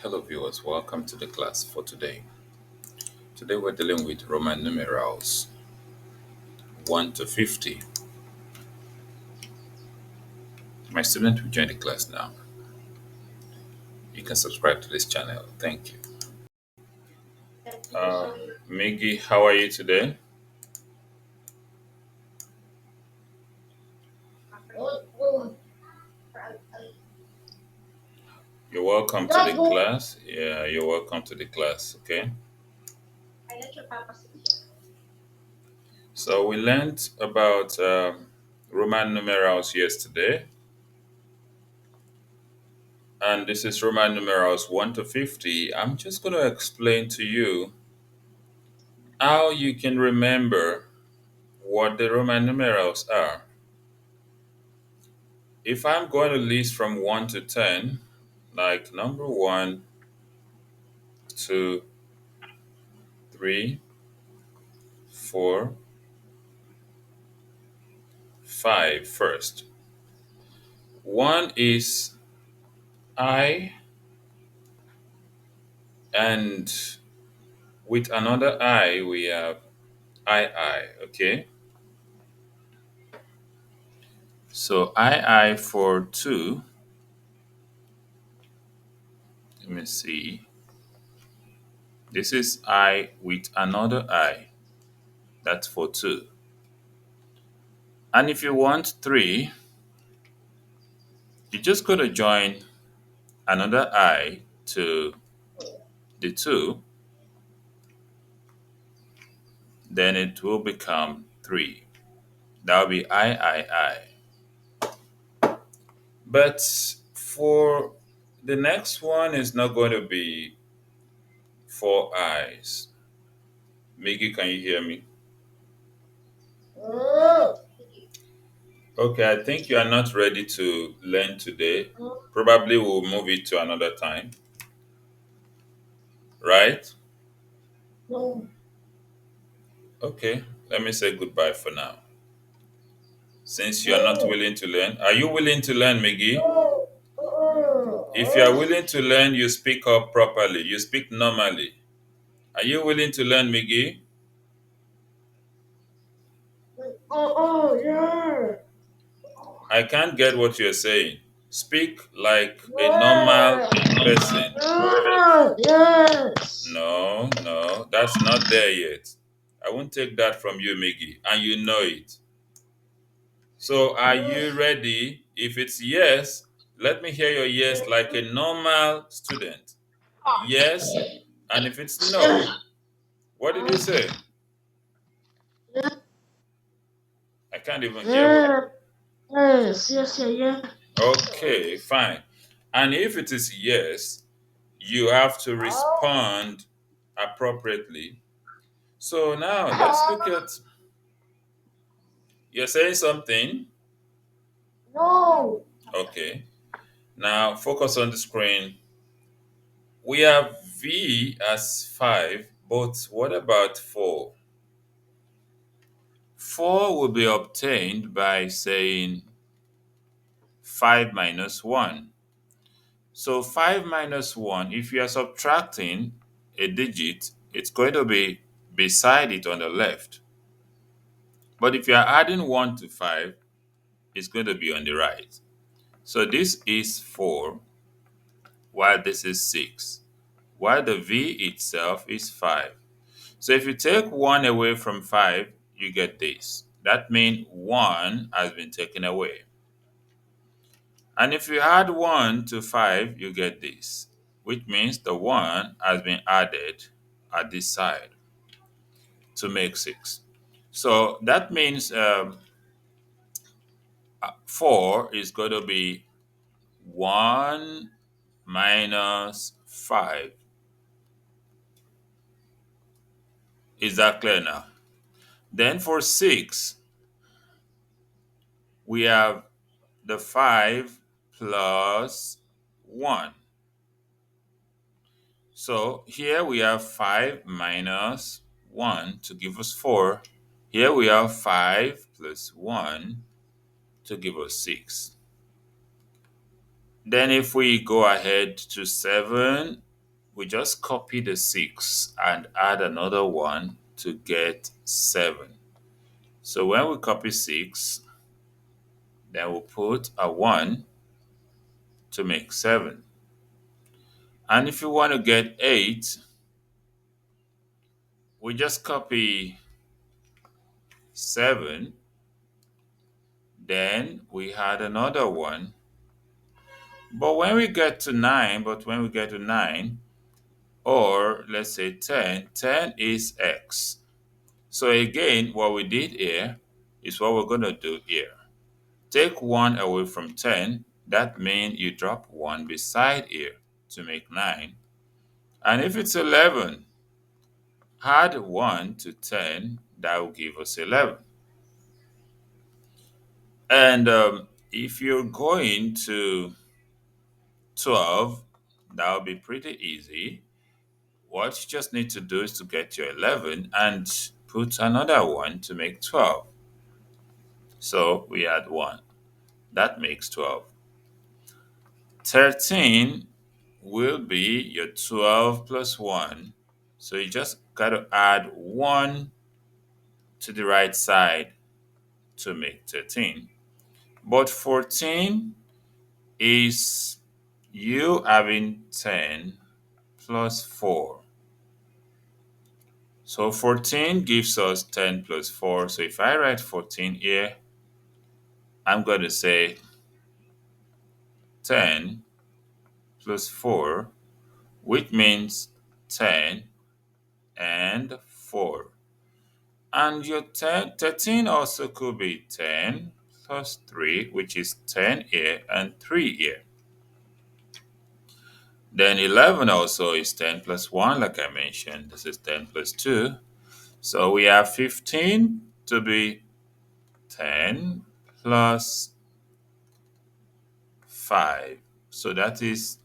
Hello viewers, welcome to the class for today. Today we're dealing with Roman numerals 1 to 50. My student will join the class now. You can subscribe to this channel. Thank you. Uh, Miggy, how are you today? You're welcome to the class. Yeah, you're welcome to the class, okay? So we learned about Roman numerals yesterday, and this is Roman numerals 1 to 50. I'm just going to explain to you how you can remember what the Roman numerals are. If I'm going to list from 1 to 10, like number 1, 2, 3, 4, 5 first. 1 is I, and with another I, we have I, okay? So I for 2, let me see. This is I with another I, that's for 2. And if you want 3, you just got to join another I to the 2, then it will become 3. That will be I. But for the next one is not going to be 4 I's. Miggy, can you hear me? Okay, I think you are not ready to learn today. Probably we'll move it to another time, right? Okay, let me say goodbye for now. Since you are not willing to learn, are you willing to learn, Miggy? If you are willing to learn, you speak up properly. You speak normally. Are you willing to learn, Miggy? Yeah. I can't get what you're saying. Speak like a normal person. Yes. No, that's not there yet. I won't take that from you, Miggy, and you know it. So, are you ready? If it's yes, let me hear your yes like a normal student. Yes, and if it's no, what did you say? I can't even hear what. Yes. Okay, fine. And if it is yes, you have to respond appropriately. So now let's look at. You're saying something? No. Okay. Now focus on the screen. We have V as 5, but what about 4? 4 will be obtained by saying 5 minus 1. So 5 minus 1, if you are subtracting a digit, it's going to be beside it on the left. But if you are adding 1 to 5, it's going to be on the right. So this is 4, while this is 6, while the V itself is 5. So if you take 1 away from 5, you get this. That means 1 has been taken away. And if you add 1 to 5, you get this, which means the 1 has been added at this side to make 6. So that means 4 is going to be 1 minus 5. Is that clear now? Then for 6, we have the 5 plus 1. So here we have 5 minus 1 to give us 4. Here we have 5 plus 1 to give us 6. Then if we go ahead to 7, we just copy the 6 and add another 1 to get 7. So when we copy 6, then we'll put a 1 to make 7. And if you want to get 8, we just copy 7, then we add another 1. But when we get to 9, or let's say 10, 10 is x. So again, what we did here is what we're going to do here. Take 1 away from 10, that means you drop 1 beside here to make 9. And if it's 11, add 1 to 10, that will give us 11. And if you're going to 12, that will be pretty easy. What you just need to do is to get your 11 and put another 1 to make 12. So we add 1. That makes 12. 13 will be your 12 plus 1. So you just got to add 1 to the right side to make 13. But 14 is you having 10 plus 4. So 14 gives us 10 plus 4. So if I write 14 here, I'm going to say 10 plus 4, which means 10 and 4. And your 13 also could be 10 plus 3, which is 10 here and 3 here. Then 11 also is 10 plus 1, like I mentioned. This is 10 plus 2. So we have 15 to be 10 plus 5. So that is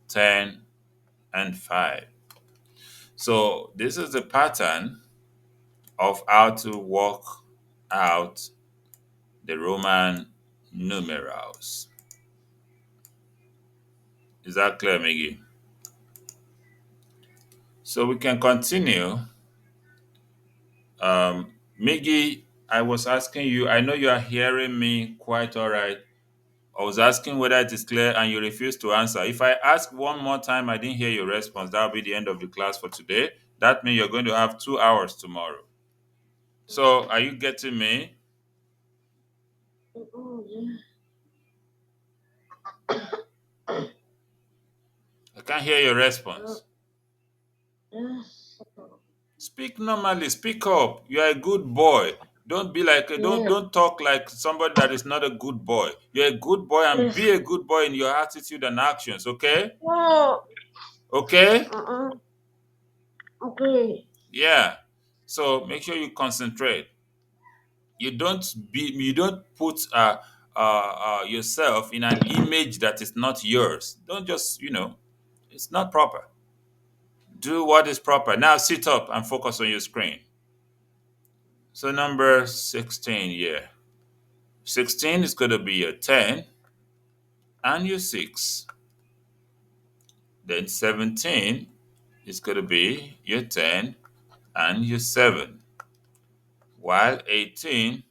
10 and 5. So this is the pattern of how to work out the Roman numerals. Is that clear, Miggy? So we can continue. Miggy, I was asking you, I know you are hearing me quite all right. I was asking whether it is clear and you refused to answer. If I ask one more time, I didn't hear your response. That'll be the end of the class for today. That means you're going to have 2 hours tomorrow. So are you getting me? I can't hear your response. Speak normally. Speak up. You are a good boy. Don't be like don't talk like somebody that is not a good boy. You're a good boy and be a good boy in your attitude and actions. Okay? Okay? Okay. Yeah. So make sure you concentrate. You don't put yourself in an image that is not yours. Don't just it's not proper. Do what is proper. Now sit up and focus on your screen. So number 16, yeah. 16 is going to be your 10 and your 6. Then 17 is going to be your 10 and your 7. While 18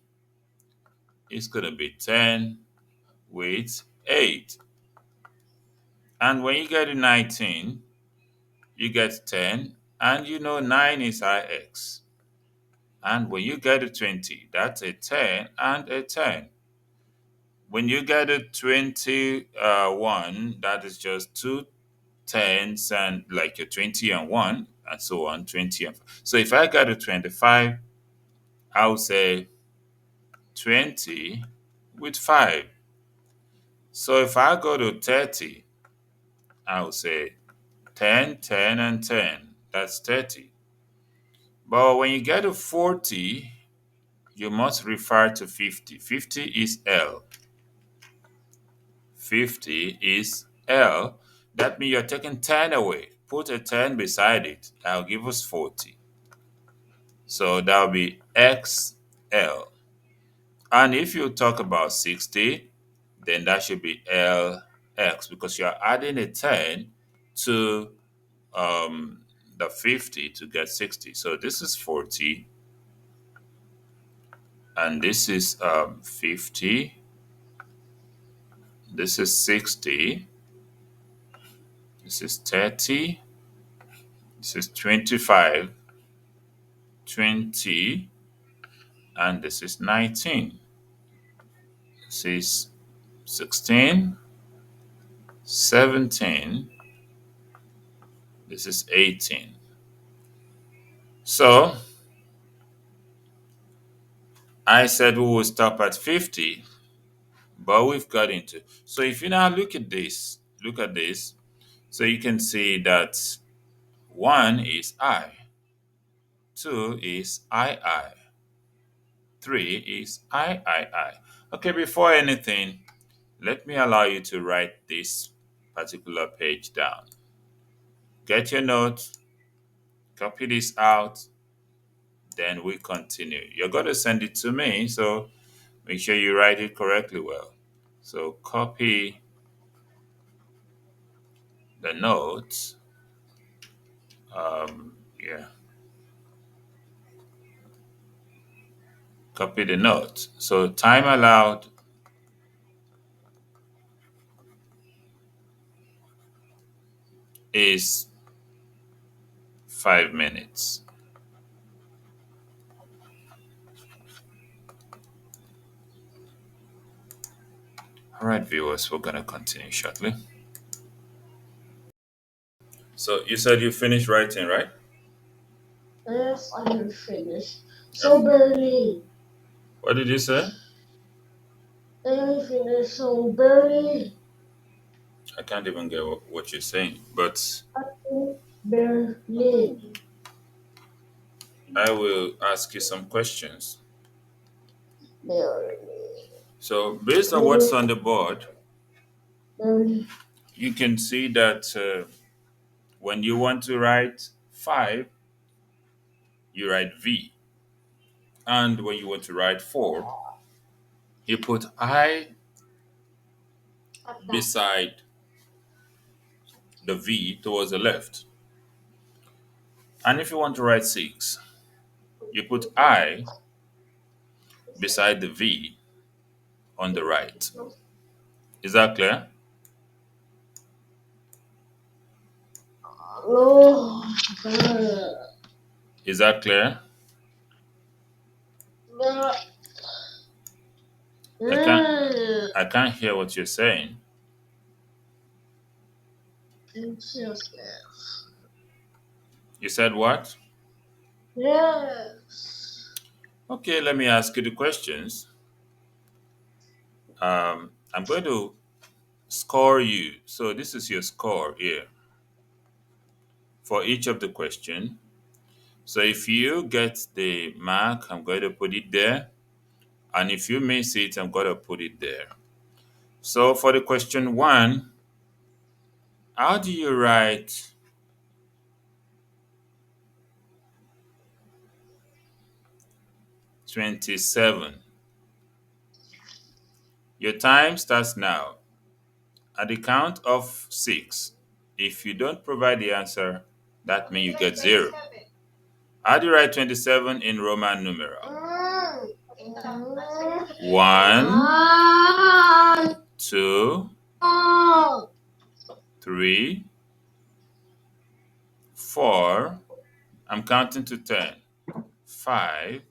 is going to be 10 with 8. And when you get to 19, you get 10, and you know 9 is Ix. And when you get to 20, that's a 10 and a 10. When you get to 21, that is just two tens and like your 20 and 1, and so on, 20 and 5. So if I got to 25, I would say 20 with 5. So if I go to 30, I would say 10, 10, and 10. That's 30. But when you get to 40, you must refer to 50. 50 is L. 50 is L. That means you're taking 10 away. Put a 10 beside it. That'll give us 40. So that'll be XL. And if you talk about 60, then that should be LX because you're adding a 10 to um, the 50 to get 60. So this is 40, and this is 50. This is 60. This is 30. This is 25, 20, and this is 19. This is 16, 17. This is 18. So I said we will stop at 50, but we've got into. So if you now look at this, so you can see that 1 is I, 2 is I, 3 is I. Okay, before anything, let me allow you to write this particular page down. Get your notes, copy this out, then we continue. You're going to send it to me, so make sure you write it correctly well. So copy the notes. Yeah, copy the notes. So time allowed is 5 minutes. All right, viewers, we're going to continue shortly. So you said you finished writing, right? Yes, I have finished. So barely. What did you say? I finished so barely. I can't even get what you're saying, but Barely. I will ask you some questions. Barely. So, based on what's on the board, Barely. you can see that when you want to write 5, you write V. And when you want to write 4, you put I beside the V towards the left. And if you want to write 6, you put I beside the V on the right. Is that clear? No. Is that clear? I can't I can't hear what you're saying. You said what? Yes. Okay, let me ask you the questions. I'm going to score you. So this is your score here for each of the question. So if you get the mark, I'm going to put it there. And if you miss it, I'm going to put it there. So for the question 1, how do you write 27? Your time starts now. At the count of 6, if you don't provide the answer, that means you get 0. How do you write 27 in Roman numeral? 1, 2, 3, 4. I'm counting to 10. 5,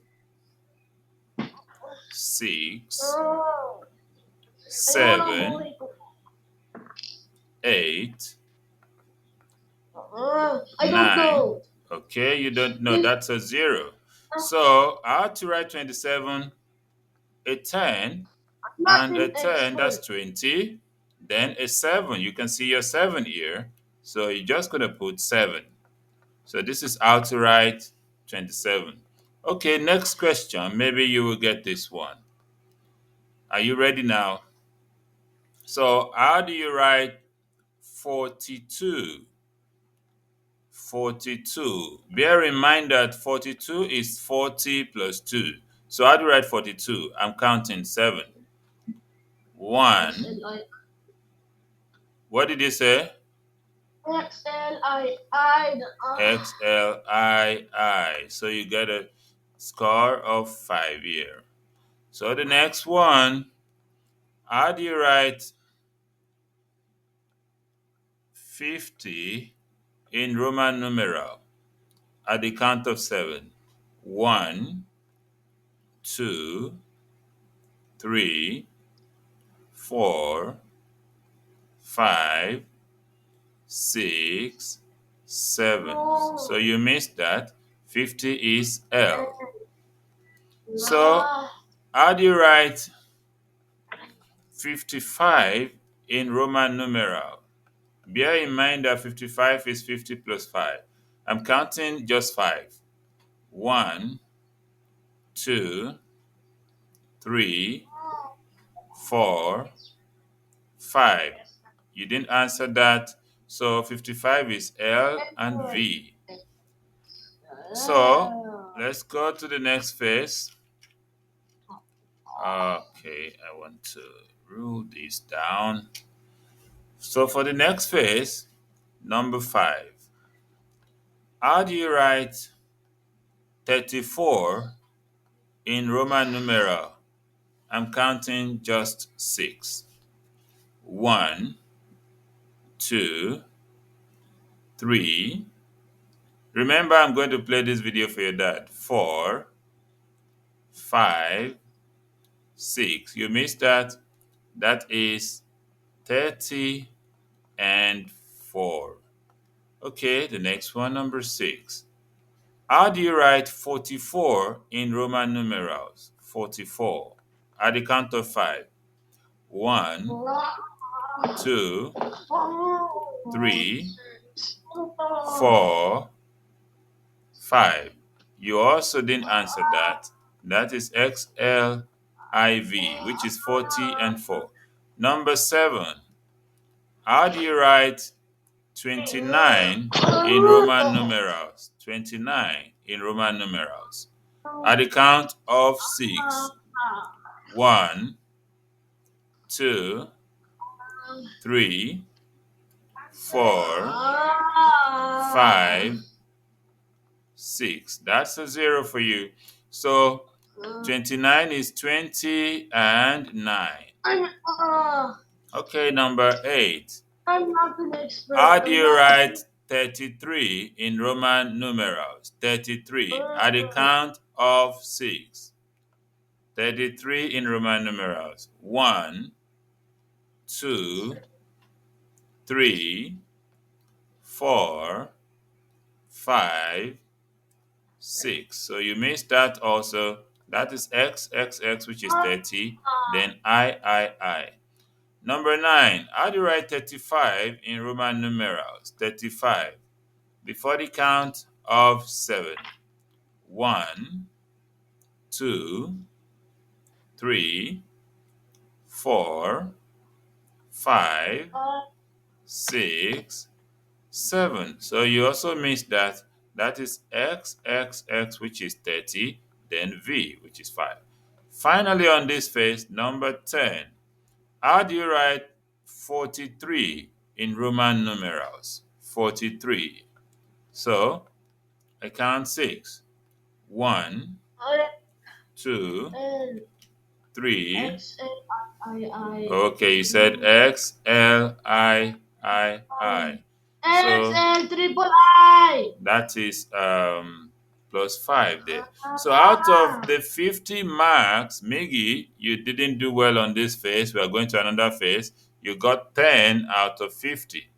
6, 7, 8, I don't 9. know. Okay, you don't know. That's a 0. So how to write 27? A 10 Not and a an 10, expert. that's 20. Then a 7, you can see your 7 here. So you're just going to put 7. So this is how to write 27. Okay, next question. Maybe you will get this one. Are you ready now? So how do you write 42? 42. Bear in mind that 42 is 40 plus 2. So how do you write 42? I'm counting 7. 1. What did you say? XLII. So you get a score of 5 here. So the next one, how do you write 50 in Roman numeral at the count of 7? 1, 2, 3, 4, 5, 6, 7. So you missed that. 50 is L. So how do you write 55 in Roman numeral? Bear in mind that 55 is 50 plus 5. I'm counting just 5. 1, 2, 3, 4, 5. You didn't answer that. So 55 is L and V. So let's go to the next phase. Okay, I want to rule this down. So for the next phase, number 5, how do you write 34 in Roman numeral? I'm counting just 6. 1, 2, 3. Remember, I'm going to play this video for your dad. 4, 5, 6. You missed that. That is 30 and 4. Okay, the next one, number 6. How do you write 44 in Roman numerals? 44. At the count of 5. 1, 2, 3, 4, 5. You also didn't answer that. That is XLIV, which is 40 and 4. Number 7. How do you write 29 in Roman numerals? 29 in Roman numerals. At the count of 6. 1, 2, 3, 4, 5, 6. That's a 0 for you. So 29 is 20 and 9. Okay, number 8. I'm not an expert. How do you write 33 in Roman numerals? 33 at the count of 6. 33 in Roman numerals. 1, 2, 3, 4, 5, 6. So you missed that also. That is XXX, which is 30. Then I. Number 9. How do you write 35 in Roman numerals? 35. Before the count of 7. 1, 2, 3, 4, 5, 6, 7. So you also missed that. That is XXX, which is 30, then V, which is 5. Finally, on this phase, number 10. How do you write 43 in Roman numerals? 43. So I count 6. 1, 2, 3. Okay, you said XLII. So Triple I. that is plus 5 there. So out of the 50 marks, Miggy, you didn't do well on this phase. We are going to another phase. You got 10 out of 50.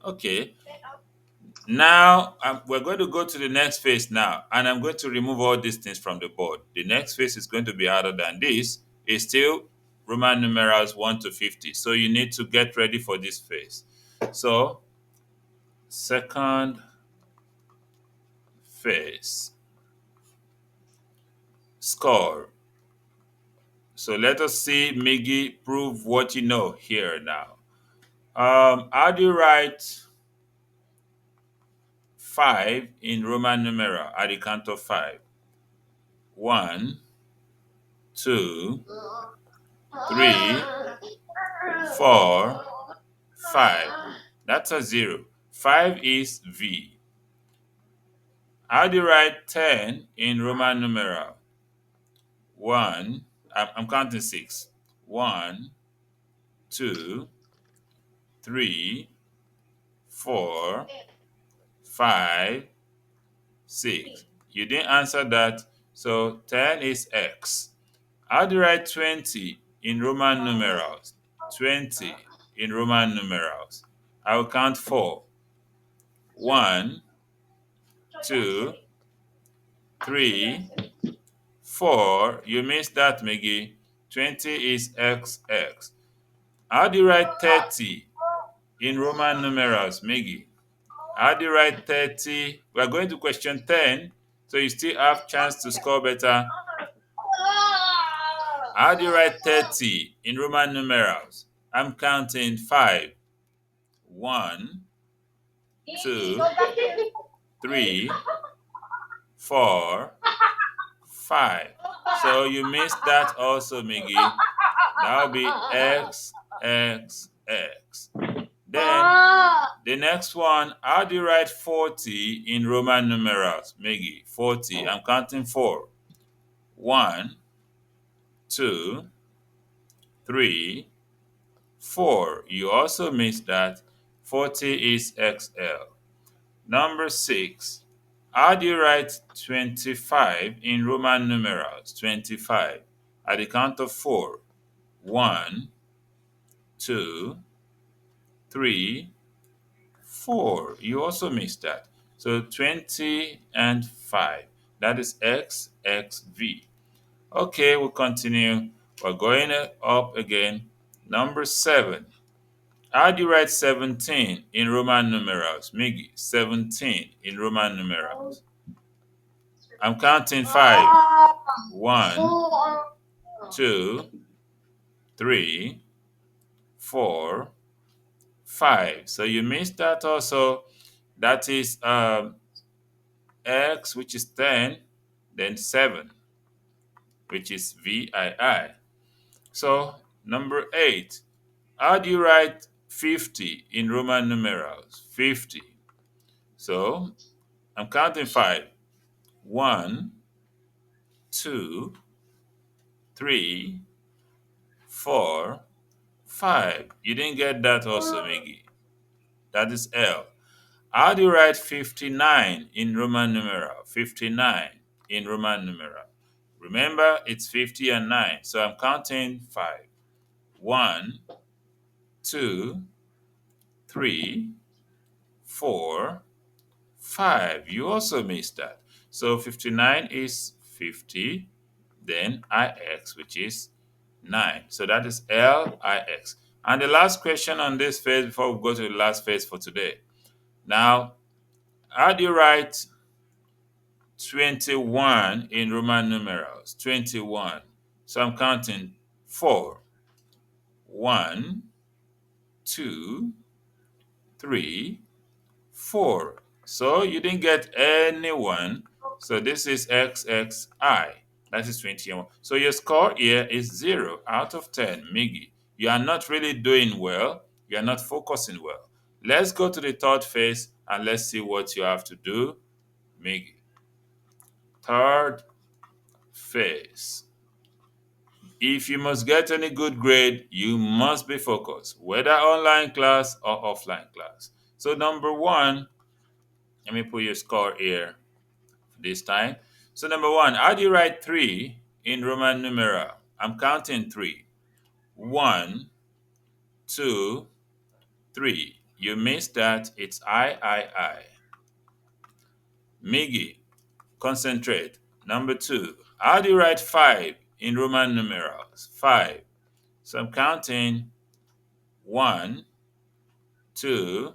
Okay. Now, we're going to go to the next phase now, and I'm going to remove all these things from the board. The next phase is going to be harder than this. It's still Roman numerals 1 to 50. So you need to get ready for this phase. So, second phase. Score. So let us see Miggy prove what you know here now. How do you write 5 in Roman numeral at the count of 5? 1, 2, 3, 4, 5. That's a 0. 5 is V. How do you write 10 in Roman numeral? 1, I'm counting 6. 1, 2, 3, 4, 5, 6. You didn't answer that, so 10 is X. How do you write 20 in Roman numerals? 20 in Roman numerals. I will count 4. 1, 2, 3, 4. You missed that, Miggy. 20 is XX. How do you write 30 in Roman numerals, Miggy? How do you write 30? We are going to question 10, so you still have chance to score better. How do you write 30 in Roman numerals? I'm counting 5. 1, 2, 3, 4, 5. So you missed that also, Miggy. That will be X, X, X. Then the next one, how do you write 40 in Roman numerals? Miggy, 40. I'm counting 4. 1, 2, 3, 4. You also missed that. 40 is XL. Number 6. How do you write 25 in Roman numerals? 25. At the count of 4. 1, 2, 3, 4. You also missed that. So 20 and 5. That is X, X, V. Okay, we'll continue. We're going up again. Number 7. How do you write 17 in Roman numerals? Miggy, 17 in Roman numerals. I'm counting 5. 1, 2, 3, 4, 5. So you missed that also. That is X, which is 10, then 7, which is VII. So number 8. How do you write 50 in Roman numerals? 50. So I'm counting 5. 1, 2, 3, 4, 5. You didn't get that also, Miggy. That is L. How do you write 59 in Roman numeral? 59 in Roman numeral. Remember, it's 50 and 9. So I'm counting 5. 1, 2, 3, 4, 5. You also missed that. So 59 is 50, then IX, which is 9. So that is LIX. And the last question on this phase before we go to the last phase for today. Now, how do you write 21 in Roman numerals? 21. So I'm counting 4. 1, 2, 3, 4. So you didn't get anyone. So this is XXI. That is 21. So your score here is 0 out of 10. Miggy, you are not really doing well. You are not focusing well. Let's go to the third phase and let's see what you have to do, Miggy. Third phase. If you must get any good grade, you must be focused, whether online class or offline class. So number 1, let me put your score here this time. So number 1, how do you write 3 in Roman numeral? I'm counting 3. 1, 2, 3. You missed that. It's I. Miggy, concentrate. Number 2, how do you write 5 in Roman numerals? 5. So I'm counting 1, 2,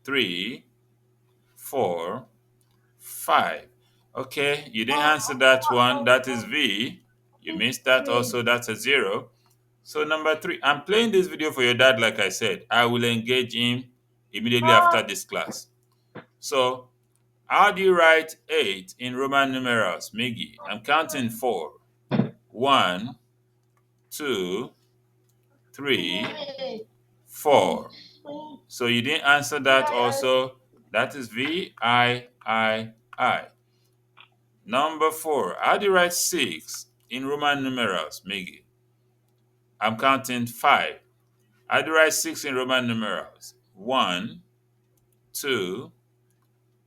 3, 4, 5. Okay, you didn't answer that one. That is V. You missed that also. That's a 0. So number 3, I'm playing this video for your dad, like I said. I will engage him immediately after this class. So how do you write 8 in Roman numerals, Miggy? I'm counting 4. 1, 2, 3, 4. So you didn't answer that VII. also. That is VIII. Number 4. How do you write 6 in Roman numerals, Miggy? I'm counting 5. How do you write 6 in Roman numerals? 1, 2,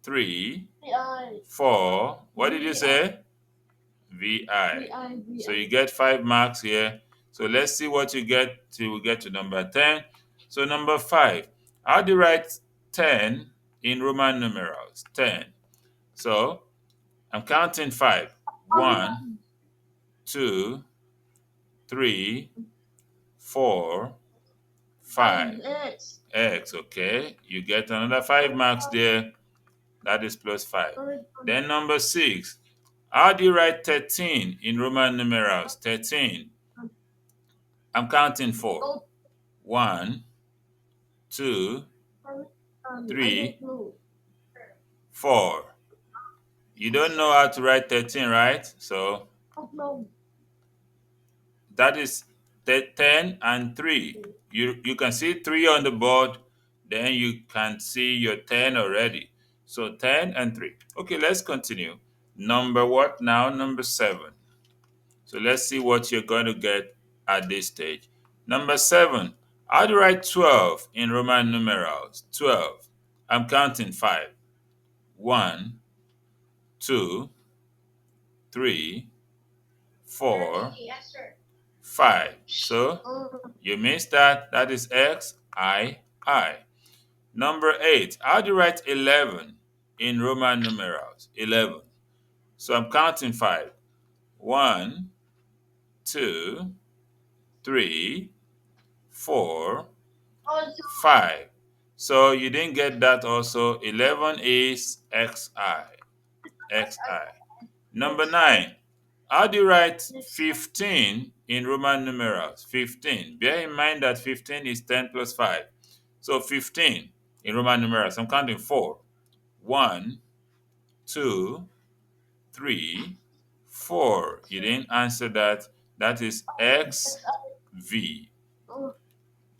3, VI. 4. What did you VI. say? VI. VI. So VI. you get 5 marks here. So let's see what you get till we get to number 10. So number 5. How do you write 10 in Roman numerals? 10. So I'm counting 5. Only 1, 2, 3, 4, five 5. X. X, okay. You get another 5 marks there. That is plus 5. Sorry, Then number 6. How do you write 13 in Roman numerals? 13. I'm counting 4. don't, 1, 2, I don't 3, know. 4. You don't know how to write 13, right? So Don't know. that is 10 and 3. You can see 3 on the board, then you can see your 10 already. So 10 and 3. Okay, let's continue. Number what now? Number 7. So let's see what you're going to get at this stage. Number 7. How do you write 12 in Roman numerals? 12. I'm counting 5. 1, 2, 3, 4, 5. So you missed that. That is X, I. Number 8. How do you write 11 in Roman numerals? 11. So I'm counting 5. 1, 2, 3, 4, Also, 5. So you didn't get that also. 11 is XI. XI. Number next, 9. How do you write next, 15 in Roman numerals? 15. Bear in mind that 15 is 10 plus 5. So 15 in Roman numerals. I'm counting 4. 1, 2, 3, 4. You didn't answer that. That is next, XV. uh,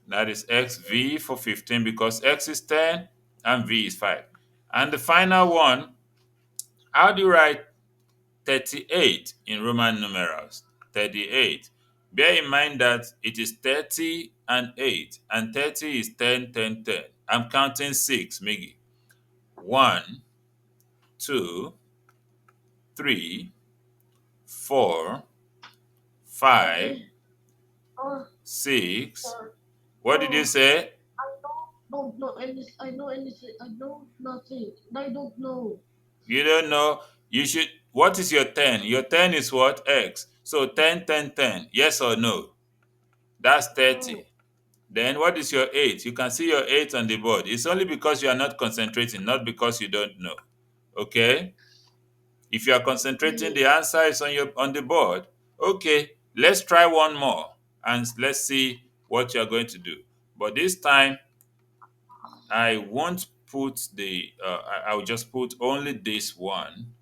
That is XV for 15 because X is 10 and V is 5. And the final one, how do you write 38 in Roman numerals? 38. Bear in mind that it is 30 and 8, and 30 is 10, 10, 10. I'm counting 6, Miggy. 1, 2, 3, 4, 5, okay. Uh, 6. sorry. What did you Oh, say? I don't know any. I know anything. I know nothing. I don't know. You don't know. You should. What is your 10? Your 10 is what? X. So 10, 10, 10. Yes or no? That's Oh, 30. Then what is your 8? You can see your 8 on the board. It's only because you are not concentrating, not because you don't know. Okay? If you are concentrating, okay. the answer is on the board. Okay, let's try one more and let's see what you are going to do. But this time I won't put I will just put only this one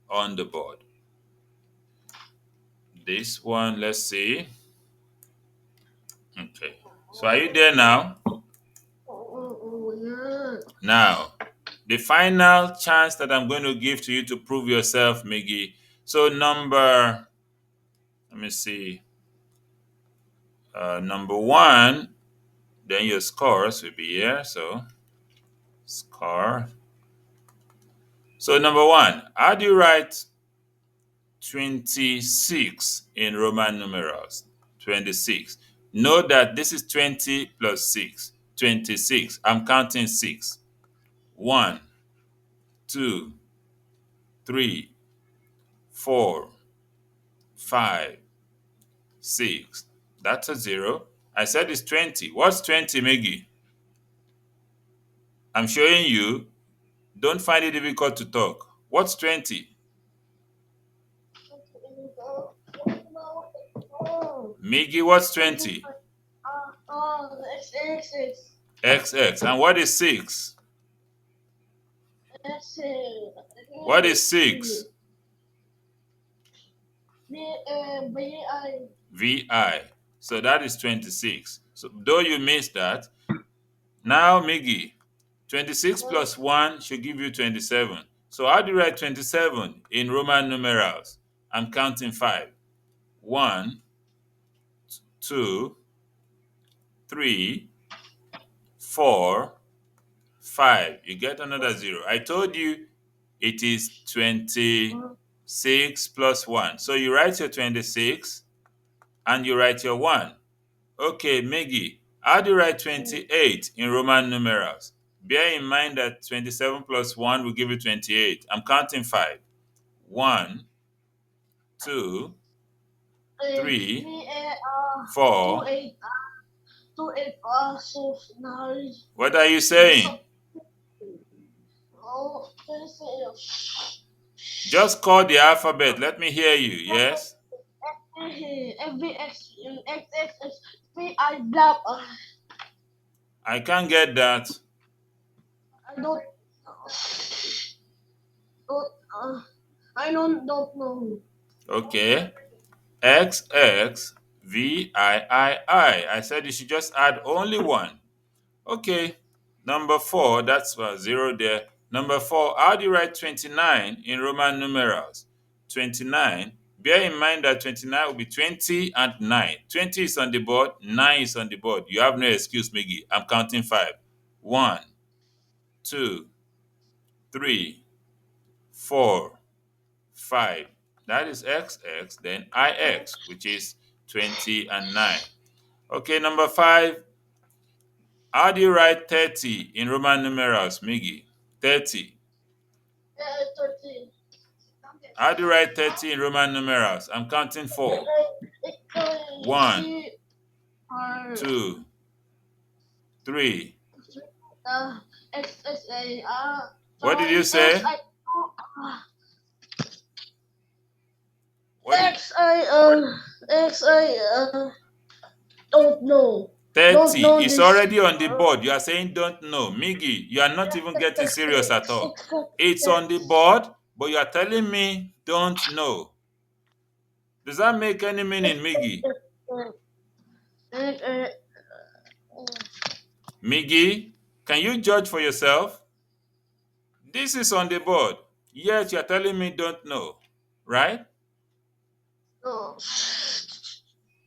on the board. This one, let's see. Okay. So are you there now? Yeah. Now, the final chance that I'm going to give to you to prove yourself, Miggy. So let me see, number 1, then your scores will be here. So score. So number 1, how do you write 26 in Roman numerals? 26. Know that this is 20 plus 6. 26. I'm counting 6. 1, 2, 3, 4, 5, 6. That's a 0. I said it's 20. What's 20, Maggie? I'm showing you. Don't find it difficult to talk. What's 20? Oh, Miggy, what's I don't. 20? X. XX. And what is 6? X. What is 6? VI. VI. So that is 26. So though you missed that, Now, Miggy, 26 plus 1 should give you 27. So how do you write 27 in Roman numerals? I'm counting 5. 1, 2, 3, 4, 5. You get another 0. I told you it is 26 plus 1. So you write your 26 and you write your 1. Okay, Miggy, how do you write 28 in Roman numerals? Bear in mind that 27 plus 1 will give you 28. I'm counting 5. 1, 2, Me 3, two 4. eight two eight so nine What are you and saying? something. Oh, this is Just call the alphabet. Let me hear you. Yes? every X P I blah. I can't get that. I don't don't know. Okay. X X V I said you should just add only one. Okay. Number 4, that's 0 there. Number 4, how do you write 29 in Roman numerals? 29. Bear in mind that 29 will be 20 and 9. 20 is on the board, 9 is on the board. You have no excuse, Miggy. I'm counting 5. 1, 2, 3, 4, 5. That is XX, then IX, which is 20 and 9. Okay, number 5. How do you write 30 in Roman numerals, Miggy? 30. 13. How do you write 30 in Roman numerals? I'm counting 4. 1, She are 2, 3. X S A What did sorry you say? What did X I X I don't know. Don't 30 know is this. already on the board. You are saying don't know. Miggy, you are not even getting serious at all. It's on the board, but you are telling me don't know. Does that make any meaning, Miggy? Miggy, can you judge for yourself? This is on the board, yet you are telling me don't know, right?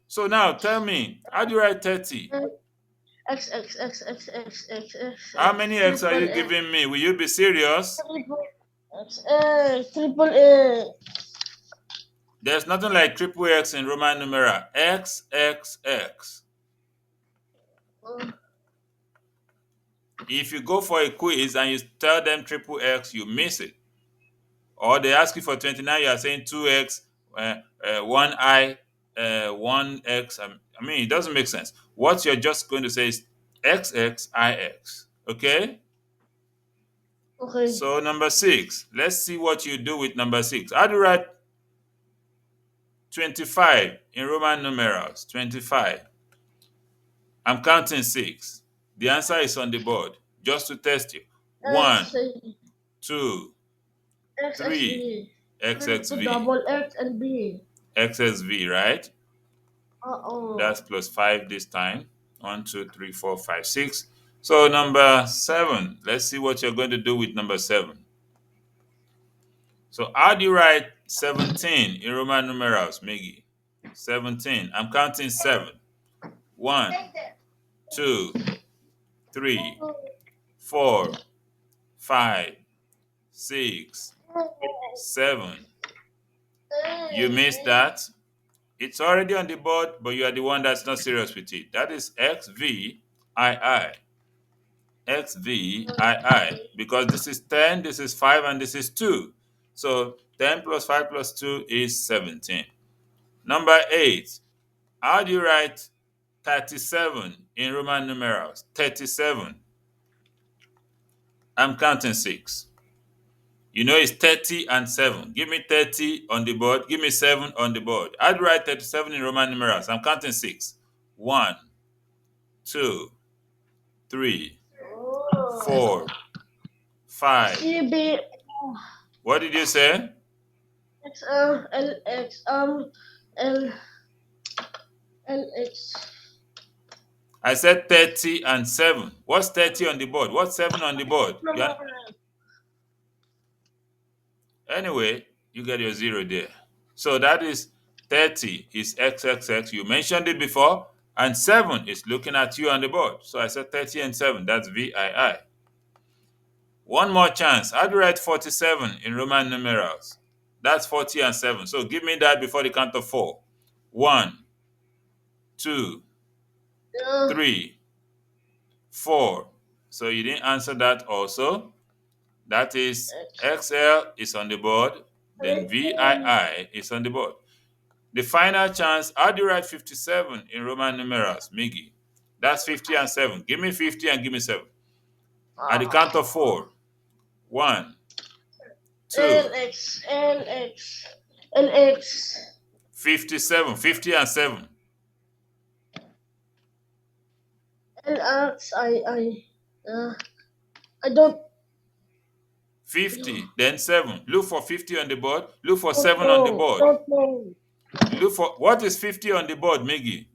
So now tell me, how do you write 30? X X X X X X X How X many X are triple you X giving me? Will you be serious? triple X triple A. There's nothing like triple X in Roman numeral. X, X, X. If you go for a quiz and you tell them triple X, you miss it. Or they ask you for 29, you are saying 2X, 1I, 1X. I mean, it doesn't make sense. What you're just going to say is XXIX. Okay? Okay. So, number 6. Let's see what you do with number 6. How do you write 25 in Roman numerals? 25. I'm counting 6. The answer is on the board. Just to test you. X 1, 2, X X 3, B. Triple XXV. double X and B. XSV, right? Oh. That's plus 5 this time. 1, 2, 3, 4, 5, 6. So number 7. Let's see what you're going to do with number 7. So how do you write 17 in Roman numerals, Miggy? 17. I'm counting 7. 1, 2, 3, 4, 5, 6, 7. You missed that. It's already on the board, but you are the one that's not serious with it. That is XVII. XVII. Because this is 10, this is 5, and this is 2. So 10 plus 5 plus 2 is 17. Number 8. How do you write 37 in Roman numerals? 37. I'm counting 6. You know it's 30 and 7. Give me 30 on the board. Give me 7 on the board. I'd write 37 in Roman numerals. I'm counting 6. 1, 2, 3, Oh. 4, 5. C B What did you say? X L X L L X. I said 30 and 7. What's 30 on the board? What's 7 on the board? No, no, no. Anyway, you get your 0 there. So that is 30 is XXX. You mentioned it before. And 7 is looking at you on the board. So I said 30 and 7. That's VII. One more chance. How do you write 47 in Roman numerals? That's 40 and 7. So give me that before the count of 4. 1, 2, Yeah. 3, 4. So you didn't answer that also. That is XL is on the board, then VII is on the board. The final chance, how do you write 57 in Roman numerals, Miggy? That's 50 and 7. Give me 50 and give me 7. At the count of 4. 1, 2, LX, LX, LX, 57. 50 and 7. LX, uh, I don't 50, then 7. Look for 50 on the board. Look for don't 7 on the know, board. don't know. Look for what is 50 on the board, Miggy?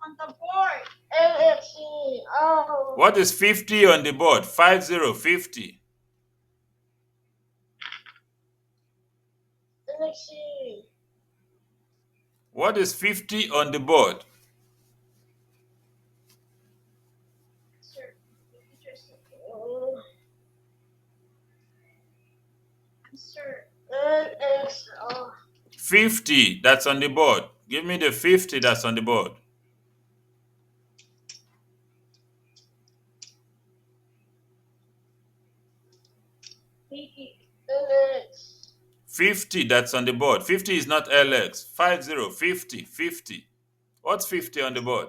On the board. LXC, oh, What is 50 on the board? 50, 50. LXC, What is 50 on the board? uh, LX, 50 that's on the board. Give me the 50 that's on the board. LX, 50 that's on the board. 50 is not LX. 50, 50, 50. What's 50 on the board?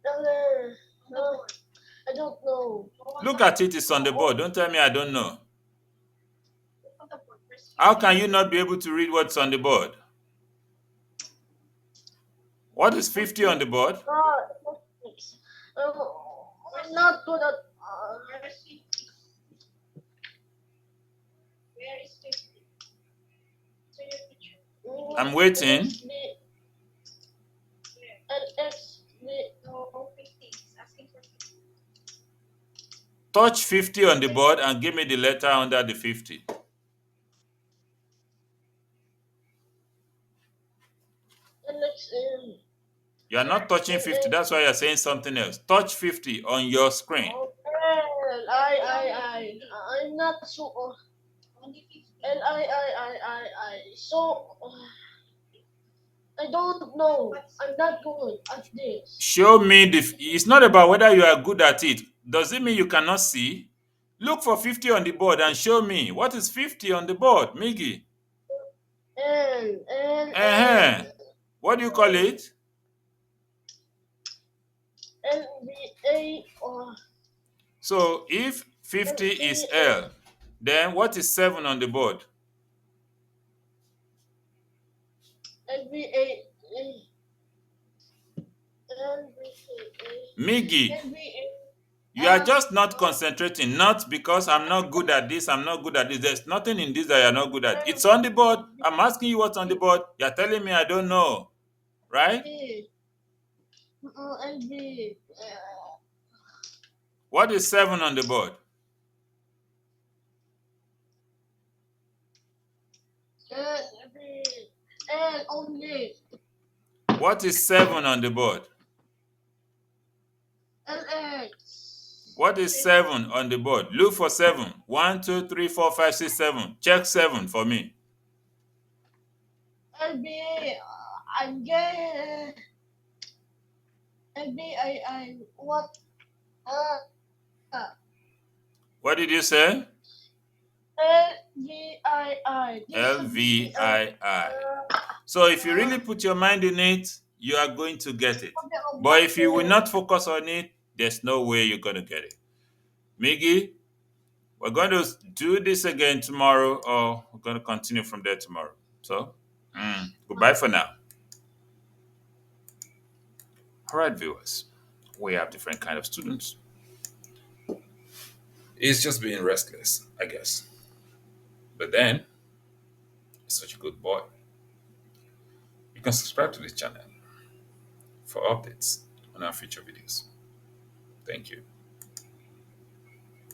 LX, I don't know. Look at it, it's on the board. Don't tell me I don't know. How can you not be able to read what's on the board? What is 50 on the board? I'm not good at. I'm waiting. Touch 50 on the board and give me the letter under the 50. You are not touching 50. That's why you're saying something else. Touch 50 on your screen. I'm not so. So I don't know. I'm not good at this. Show me the. It's not about whether you are good at it. Does it mean you cannot see? Look for 50 on the board and show me. What is 50 on the board, Miggy? Uh-huh. What do you call it? NBA or So if 50 is L, then what is 7 on the board? NBA Miggy, you are just not concentrating. Not because I'm not good at this, I'm not good at this. There's nothing in this that you're not good at. It's on the board. I'm asking you what's on the board. You're telling me I don't know. Right? NBA What is 7 on the board? and only What is 7 on the board? LX What is 7 on the board? Look for 7. 1, 2, 3, 4, 5, 6, 7. Check 7 for me. NBA I'm gay NBA I what What did you say? LVII this should be LVII. So if you really put your mind in it, you are going to get it. But if you will not focus on it, there's no way you're going to get it. Miggy, we're going to do this again tomorrow, or we're going to continue from there tomorrow. So, goodbye for now. All right, viewers. We have different kind of students. He's just being restless, I guess. But then, he's such a good boy. can subscribe to this channel for updates on our future videos. Thank you.